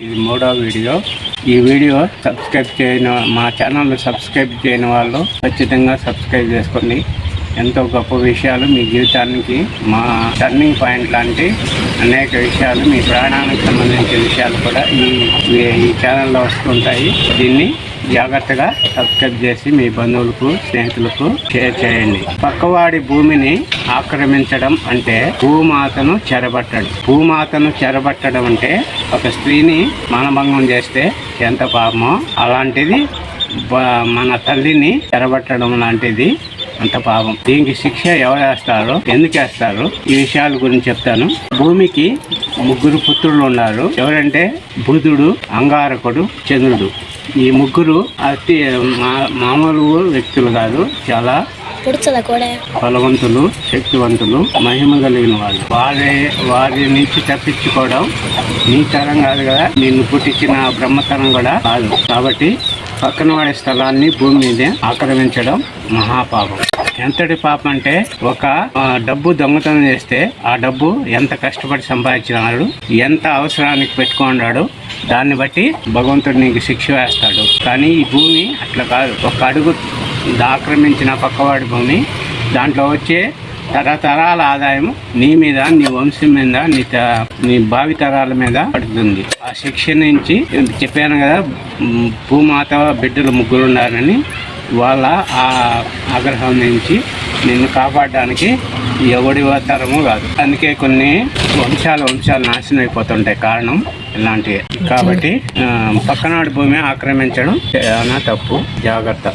ఇది మూడో వీడియో. ఈ వీడియో సబ్స్క్రైబ్ చేయని మా ఛానల్ సబ్స్క్రైబ్ చేయని వాళ్ళు ఖచ్చితంగా సబ్స్క్రైబ్ చేసుకోండి. ఎంతో గొప్ప విషయాలు మీ జీవితానికి మా టర్నింగ్ పాయింట్ లాంటి అనేక విషయాలు, మీ ప్రాణానికి సంబంధించిన విషయాలు కూడా ఈ ఛానల్లో వస్తుంటాయి. దీన్ని జాగ్రత్తగా సబ్స్క్రైబ్ చేసి మీ బంధువులకు, స్నేహితులకు షేర్ చేయండి. పక్కవాడి భూమిని ఆక్రమించడం అంటే భూమాతను చెరబట్టడం. భూమాతను చెరబట్టడం అంటే ఒక స్త్రీని మానభంగం చేస్తే ఎంత పాపమో అలాంటిది మన తల్లిని చెరబట్టడం లాంటిది అంత పాపం. దీనికి శిక్ష ఎవరు వేస్తారో, ఎందుకు వేస్తారో ఈ విషయాల గురించి చెప్తాను. భూమికి 3 పుత్రులు ఉన్నారు. ఎవరంటే బుధుడు, అంగారకుడు, చంద్రుడు. ఈ 3 అతి మామూలు వ్యక్తులు కాదు, చాలా బలవంతులు, శక్తివంతులు, మహిమ కలిగిన వాళ్ళు. వారి నుంచి తప్పించుకోవడం నీ తరం కాదు కదా, నిన్ను పుట్టించిన బ్రహ్మతరం కూడా కాదు. కాబట్టి పక్కన వాడి స్థలాన్ని భూమి మీదే ఆక్రమించడం మహాపాపం. ఎంతటి పాపం అంటే, ఒక డబ్బు దొంగతనం చేస్తే ఆ డబ్బు ఎంత కష్టపడి సంపాదించినాడు, ఎంత అవసరానికి పెట్టుకున్నాడు, దాన్ని బట్టి భగవంతుడు నీకు శిక్ష వేస్తాడు. కానీ ఈ భూమి అట్లా కాదు. ఒక అడుగు ఆక్రమించిన పక్కవాడి భూమి, దాంట్లో వచ్చే తరతరాల ఆదాయం నీ మీద, నీ వంశం మీద, నీ భావితరాల మీద పడుతుంది. ఆ శిక్ష నుంచి చెప్పాను కదా, భూమాత బిడ్డలు 3 ఉన్నారని, వాళ్ళ ఆ ఆగ్రహం నుంచి నిన్ను కాపాడడానికి ఎవడి తరము కాదు. అందుకే కొన్ని వంశాలు నాశనం అయిపోతుంటాయి. కారణం ఇలాంటివి. కాబట్టి పక్కనాడు భూమి ఆక్రమించడం చాలా తప్పు. జాగ్రత్త.